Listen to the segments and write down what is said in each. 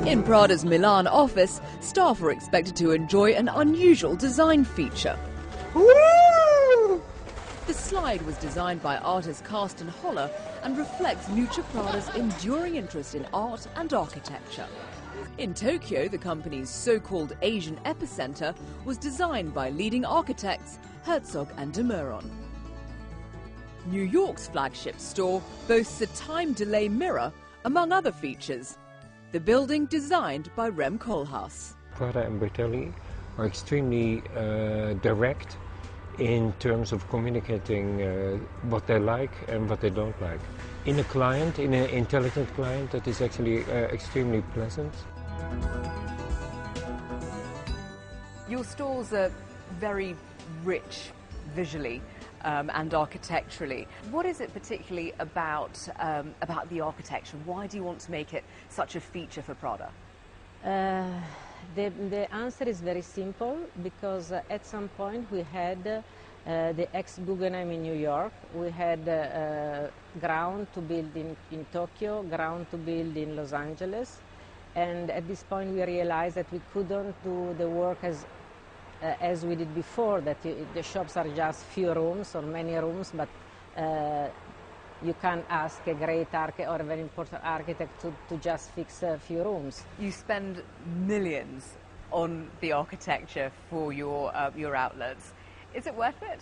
In Prada's Milan office, staff are expected to enjoy an unusual design feature. The slide was designed by artist Carsten Holler and reflects Miuccia Prada's enduring interest in art and architecture. In Tokyo, the company's so-called Asian epicenter was designed by leading architects Herzog and de Meuron. New York's flagship store boasts a time delay mirror, among other features. The building designed by Rem Koolhaas. Prada and Bertelli are extremely direct in terms of communicating what they like and what they don't like. In an intelligent client, that is actually extremely pleasant. Your stores are very rich visually and architecturally. What is it particularly about the architecture? Why do you want to make it such a feature for Prada? The answer is very simple, because at some point we had the ex-Guggenheim in New York, we had ground to build in Tokyo, ground to build in Los Angeles, and at this point we realized that we couldn't do the work as we did before, that the shops are just few rooms or many rooms, but you can't ask a great or a very important architect to just fix a few rooms. You spend millions on the architecture for your outlets. Is it worth it?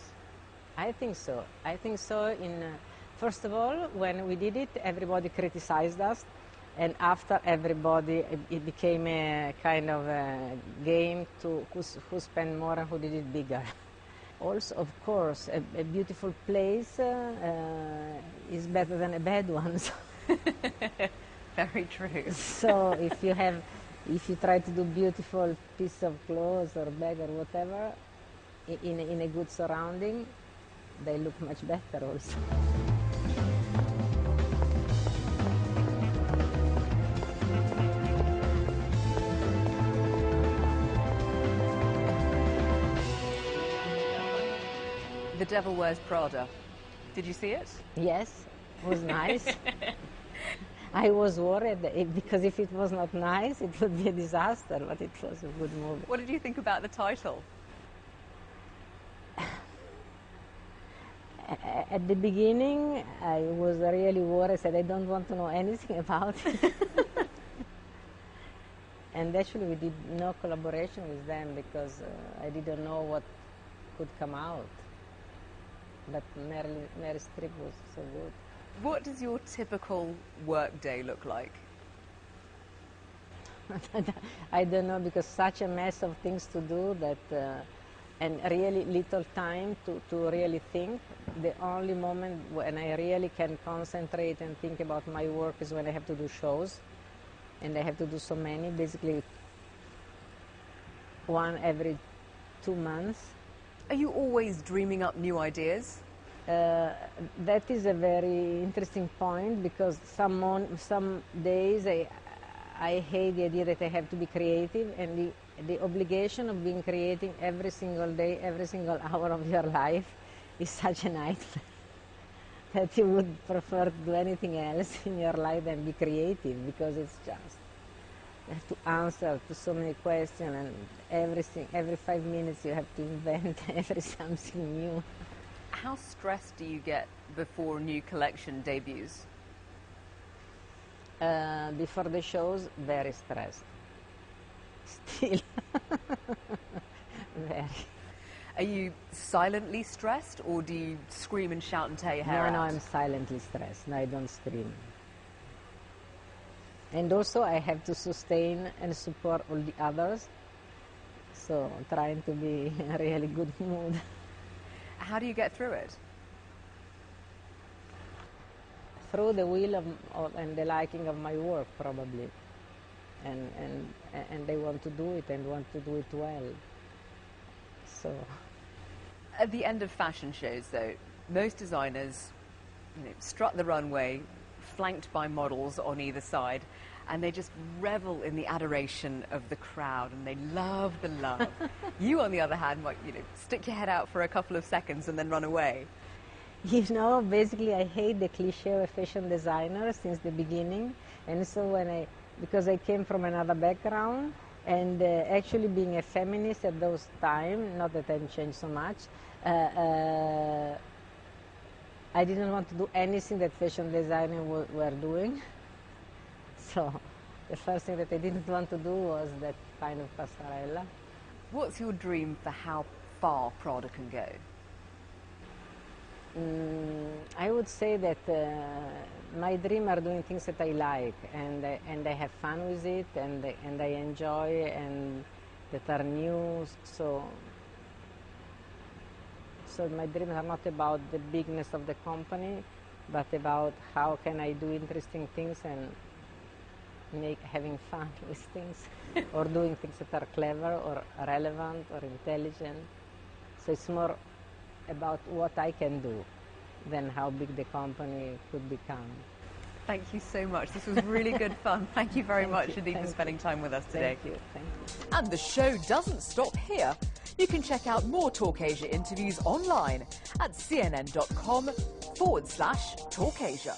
I think so. I think so. First of all, when we did it, everybody criticized us. And after everybody, it became a kind of a game to who spent more and who did it bigger. Also, of course, a beautiful place is better than a bad one. Very true. So if you try to do beautiful piece of clothes or bag or whatever, in a good surrounding, they look much better also. The Devil Wears Prada. Did you see it? Yes, it was nice. I was worried because if it was not nice, it would be a disaster, but it was a good movie. What did you think about the title? At the beginning, I was really worried. I said, I don't want to know anything about it. And actually, we did no collaboration with them because I didn't know what could come out. But Mary Streep was so good. What does your typical work day look like? I don't know, because such a mess of things to do that, and really little time to really think. The only moment when I really can concentrate and think about my work is when I have to do shows, and I have to do so many, basically one every 2 months. Are you always dreaming up new ideas? That is a very interesting point, because some days I hate the idea that I have to be creative, and the obligation of being creative every single day, every single hour of your life is such a nightmare that you would prefer to do anything else in your life than be creative, because it's just, you have to answer to so many questions, and every 5 minutes you have to invent something new. How stressed do you get before a new collection debuts? Before the shows, very stressed. Still. Very. Are you silently stressed, or do you scream and shout and tear your hair out? No, I'm silently stressed. No, I don't scream. And also I have to sustain and support all the others, so I'm trying to be in a really good mood. How do you get through it? Through the will and the liking of my work, probably. And they want to do it and want to do it well. So. At the end of fashion shows, though, most designers strut the runway, flanked by models on either side, and they just revel in the adoration of the crowd, and they love the love. You, on the other hand, might stick your head out for a couple of seconds and then run away. You know, basically I hate the cliche of a fashion designer since the beginning, and so because I came from another background, and actually being a feminist at those times, not that I've changed so much, I didn't want to do anything that fashion designers were doing. So the first thing that I didn't want to do was that kind of passerella. What's your dream for how far Prada can go? I would say that my dream are doing things that I like, and I have fun with it, and I enjoy, and that are new. So my dreams are not about the bigness of the company, but about how can I do interesting things and having fun with things, or doing things that are clever or relevant or intelligent. So it's more about what I can do than how big the company could become. Thank you so much. This was really good fun. Thank you very much indeed for spending time with us today. Thank you. Thank you. And the show doesn't stop here. You can check out more Talk Asia interviews online at cnn.com/TalkAsia.